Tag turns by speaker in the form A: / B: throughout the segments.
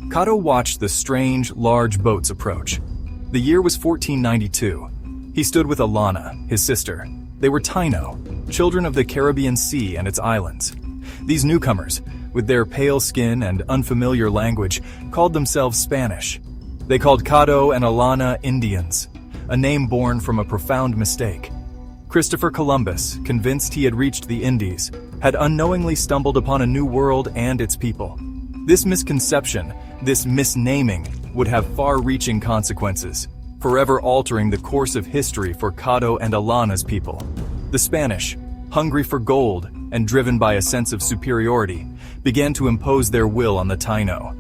A: Caddo watched the strange, large boats approach. The year was 1492. He stood with Alana, his sister. They were Taino, children of the Caribbean Sea and its islands. These newcomers, with their pale skin and unfamiliar language, called themselves Spanish. They called Caddo and Alana Indians, a name born from a profound mistake. Christopher Columbus, convinced he had reached the Indies, had unknowingly stumbled upon a new world and its people. This misconception, this misnaming, would have far-reaching consequences, forever altering the course of history for Caddo and Alana's people. The Spanish, hungry for gold and driven by a sense of superiority, began to impose their will on the Taino.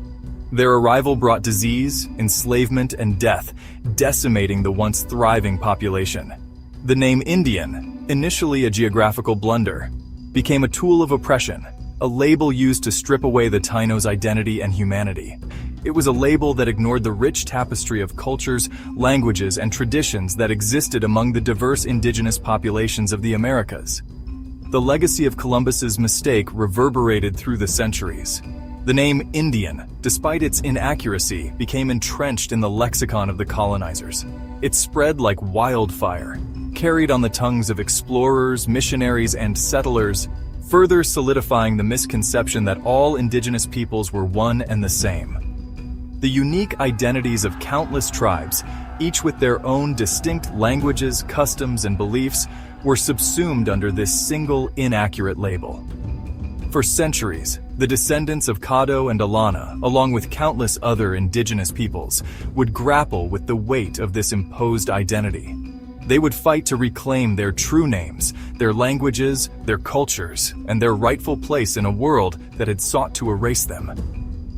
A: Their arrival brought disease, enslavement, and death, decimating the once thriving population. The name Indian, initially a geographical blunder, became a tool of oppression, a label used to strip away the Taino's identity and humanity. It was a label that ignored the rich tapestry of cultures, languages, and traditions that existed among the diverse indigenous populations of the Americas. The legacy of Columbus's mistake reverberated through the centuries. The name Indian, despite its inaccuracy, became entrenched in the lexicon of the colonizers. It spread like wildfire, carried on the tongues of explorers, missionaries, and settlers, further solidifying the misconception that all indigenous peoples were one and the same. The unique identities of countless tribes, each with their own distinct languages, customs, and beliefs, were subsumed under this single inaccurate label. For centuries, the descendants of Caddo and Alana, along with countless other indigenous peoples, would grapple with the weight of this imposed identity. They would fight to reclaim their true names, their languages, their cultures, and their rightful place in a world that had sought to erase them.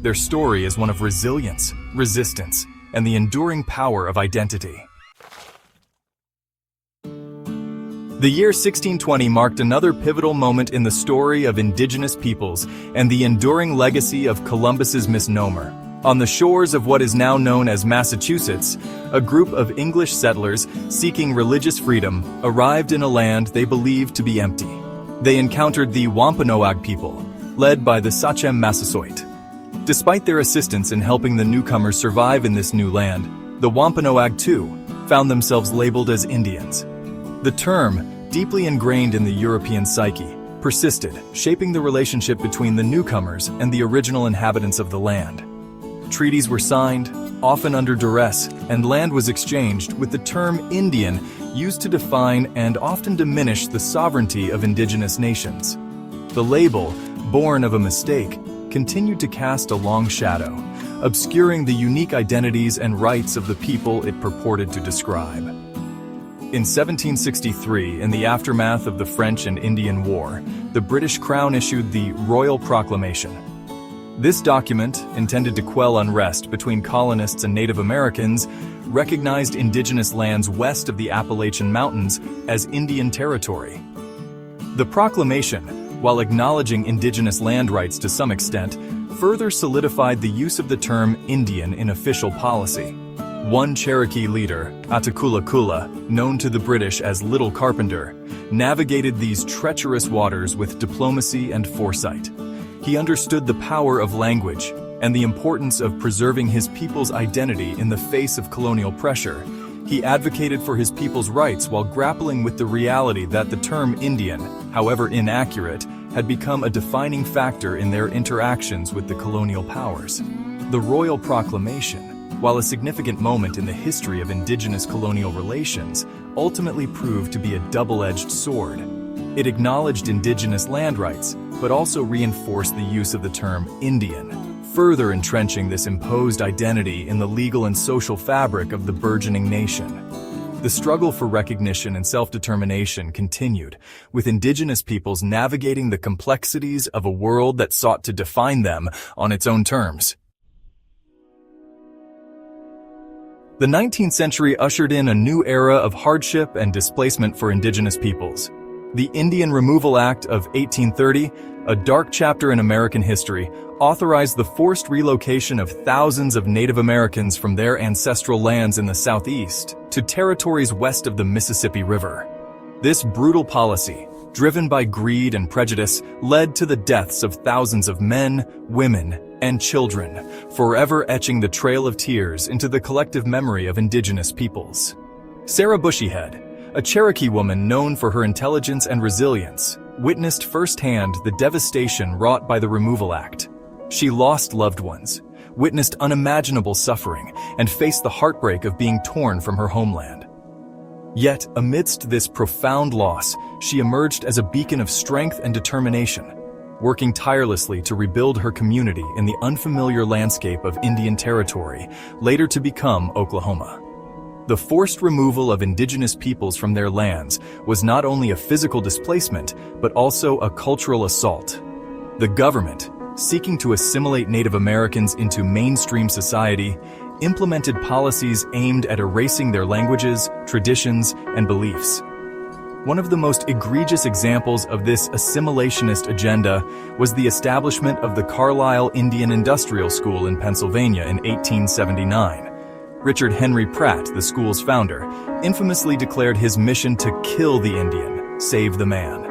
A: Their story is one of resilience, resistance, and the enduring power of identity. The year 1620 marked another pivotal moment in the story of indigenous peoples and the enduring legacy of Columbus's misnomer. On the shores of what is now known as Massachusetts, a group of English settlers seeking religious freedom arrived in a land they believed to be empty. They encountered the Wampanoag people, led by the Sachem Massasoit. Despite their assistance in helping the newcomers survive in this new land, the Wampanoag, too, found themselves labeled as Indians. The term, deeply ingrained in the European psyche, persisted, shaping the relationship between the newcomers and the original inhabitants of the land. Treaties were signed, often under duress, and land was exchanged, with the term Indian used to define and often diminish the sovereignty of indigenous nations. The label, born of a mistake, continued to cast a long shadow, obscuring the unique identities and rights of the people it purported to describe. In 1763, in the aftermath of the French and Indian War, the British Crown issued the Royal Proclamation. This document, intended to quell unrest between colonists and Native Americans, recognized indigenous lands west of the Appalachian Mountains as Indian territory. The proclamation, while acknowledging indigenous land rights to some extent, further solidified the use of the term Indian in official policy. One Cherokee leader, Atakulakula, known to the British as Little Carpenter, navigated these treacherous waters with diplomacy and foresight. He understood the power of language and the importance of preserving his people's identity in the face of colonial pressure. He advocated for his people's rights while grappling with the reality that the term Indian, however inaccurate, had become a defining factor in their interactions with the colonial powers. The Royal Proclamation, while a significant moment in the history of indigenous colonial relations, ultimately proved to be a double-edged sword. It acknowledged indigenous land rights, but also reinforced the use of the term Indian, further entrenching this imposed identity in the legal and social fabric of the burgeoning nation. The struggle for recognition and self-determination continued, with indigenous peoples navigating the complexities of a world that sought to define them on its own terms. The 19th century ushered in a new era of hardship and displacement for indigenous peoples. The Indian Removal Act of 1830, a dark chapter in American history, authorized the forced relocation of thousands of Native Americans from their ancestral lands in the Southeast to territories west of the Mississippi River. This brutal policy, driven by greed and prejudice, led to the deaths of thousands of men, women, and children, forever etching the trail of tears into the collective memory of indigenous peoples. Sarah Bushyhead, a Cherokee woman known for her intelligence and resilience, witnessed firsthand the devastation wrought by the Removal Act. She lost loved ones, witnessed unimaginable suffering, and faced the heartbreak of being torn from her homeland. Yet, amidst this profound loss, she emerged as a beacon of strength and determination, working tirelessly to rebuild her community in the unfamiliar landscape of Indian Territory, later to become Oklahoma. The forced removal of indigenous peoples from their lands was not only a physical displacement, but also a cultural assault. The government, seeking to assimilate Native Americans into mainstream society, implemented policies aimed at erasing their languages, traditions, and beliefs. One of the most egregious examples of this assimilationist agenda was the establishment of the Carlisle Indian Industrial School in Pennsylvania in 1879. Richard Henry Pratt, the school's founder, infamously declared his mission to kill the Indian, save the man.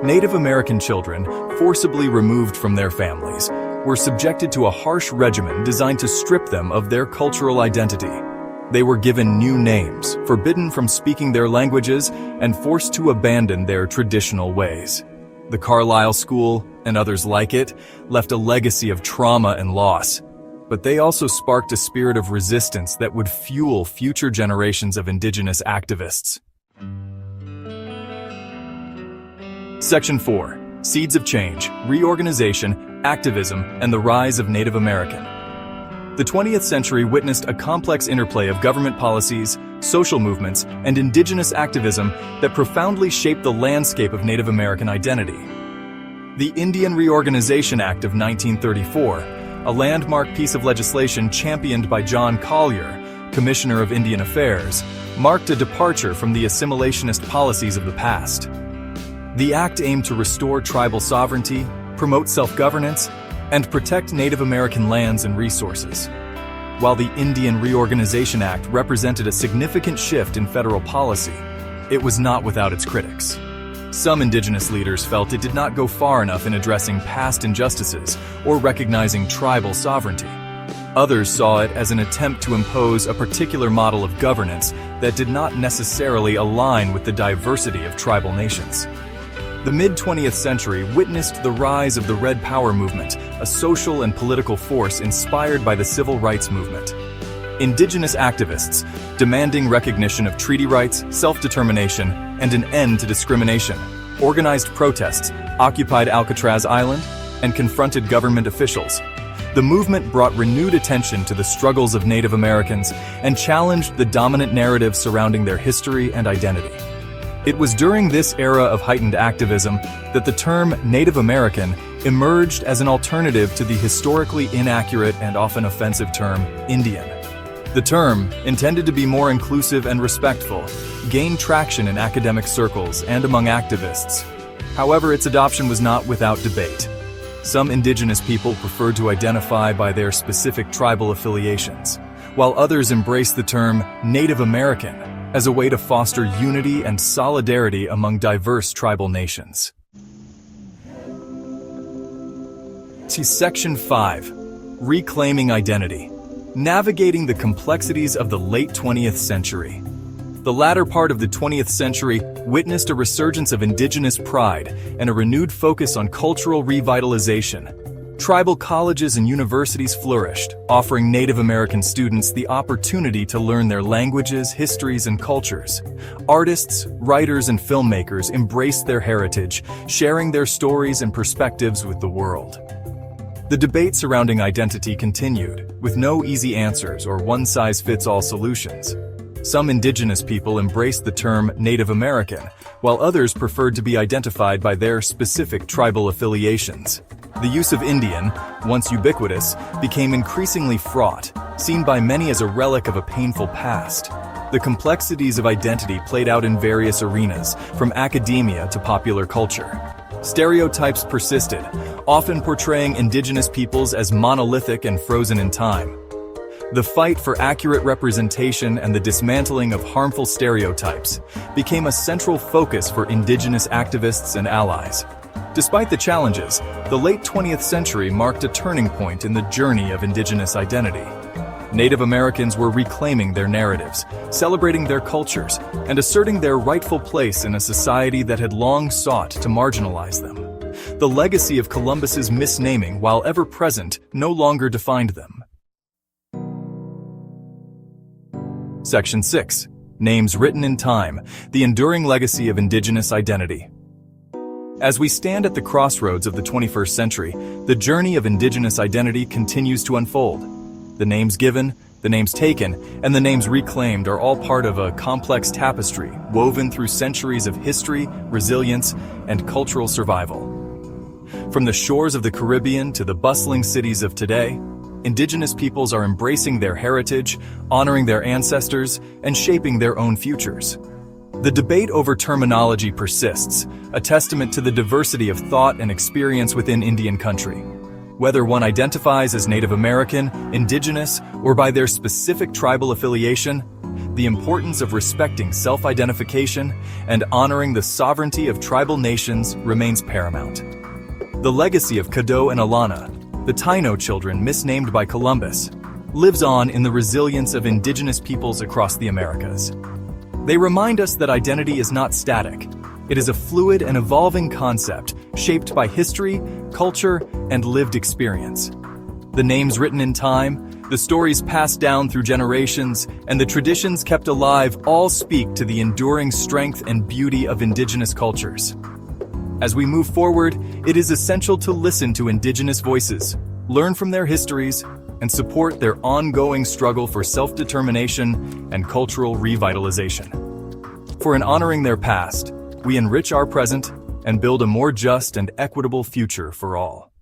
A: Native American children, forcibly removed from their families, were subjected to a harsh regimen designed to strip them of their cultural identity. They were given new names, forbidden from speaking their languages, and forced to abandon their traditional ways. The Carlisle School, and others like it, left a legacy of trauma and loss. But they also sparked a spirit of resistance that would fuel future generations of indigenous activists. Section 4. Seeds of Change, Reorganization, Activism, and the Rise of Native American. The 20th century witnessed a complex interplay of government policies, social movements, and indigenous activism that profoundly shaped the landscape of Native American identity. The Indian Reorganization Act of 1934, a landmark piece of legislation championed by John Collier, Commissioner of Indian Affairs, marked a departure from the assimilationist policies of the past. The act aimed to restore tribal sovereignty, promote self-governance, and protect Native American lands and resources. While the Indian Reorganization Act represented a significant shift in federal policy, it was not without its critics. Some indigenous leaders felt it did not go far enough in addressing past injustices or recognizing tribal sovereignty. Others saw it as an attempt to impose a particular model of governance that did not necessarily align with the diversity of tribal nations. The mid-20th century witnessed the rise of the Red Power movement, a social and political force inspired by the civil rights movement. Indigenous activists, demanding recognition of treaty rights, self-determination, and an end to discrimination, organized protests, occupied Alcatraz Island, and confronted government officials. The movement brought renewed attention to the struggles of Native Americans and challenged the dominant narrative surrounding their history and identity. It was during this era of heightened activism that the term Native American emerged as an alternative to the historically inaccurate and often offensive term Indian. The term, intended to be more inclusive and respectful, gained traction in academic circles and among activists. However, its adoption was not without debate. Some indigenous people preferred to identify by their specific tribal affiliations, while others embraced the term Native American as a way to foster unity and solidarity among diverse tribal nations. Section 5. Reclaiming Identity. Navigating the complexities of the late 20th century. The latter part of the 20th century witnessed a resurgence of indigenous pride and a renewed focus on cultural revitalization. Tribal colleges and universities flourished, offering Native American students the opportunity to learn their languages, histories, and cultures. Artists, writers, and filmmakers embraced their heritage, sharing their stories and perspectives with the world. The debate surrounding identity continued, with no easy answers or one-size-fits-all solutions. Some indigenous people embraced the term Native American, while others preferred to be identified by their specific tribal affiliations. The use of Indian, once ubiquitous, became increasingly fraught, seen by many as a relic of a painful past. The complexities of identity played out in various arenas, from academia to popular culture. Stereotypes persisted, often portraying indigenous peoples as monolithic and frozen in time. The fight for accurate representation and the dismantling of harmful stereotypes became a central focus for Indigenous activists and allies. Despite the challenges, the late 20th century marked a turning point in the journey of Indigenous identity. Native Americans were reclaiming their narratives, celebrating their cultures, and asserting their rightful place in a society that had long sought to marginalize them. The legacy of Columbus's misnaming, while ever present, no longer defined them. Section 6. Names written in time, the enduring legacy of Indigenous identity. As we stand at the crossroads of the 21st century, the journey of Indigenous identity continues to unfold. The names given, the names taken, and the names reclaimed are all part of a complex tapestry woven through centuries of history, resilience, and cultural survival. From the shores of the Caribbean to the bustling cities of today, Indigenous peoples are embracing their heritage, honoring their ancestors, and shaping their own futures. The debate over terminology persists, a testament to the diversity of thought and experience within Indian country. Whether one identifies as Native American, Indigenous, or by their specific tribal affiliation, the importance of respecting self-identification and honoring the sovereignty of tribal nations remains paramount. The legacy of Caddo and Alana, the Taino children misnamed by Columbus, lives on in the resilience of Indigenous peoples across the Americas. They remind us that identity is not static. It is a fluid and evolving concept shaped by history, culture, and lived experience. The names written in time, the stories passed down through generations, and the traditions kept alive all speak to the enduring strength and beauty of Indigenous cultures. As we move forward, it is essential to listen to Indigenous voices, learn from their histories, and support their ongoing struggle for self-determination and cultural revitalization. For in honoring their past, we enrich our present and build a more just and equitable future for all.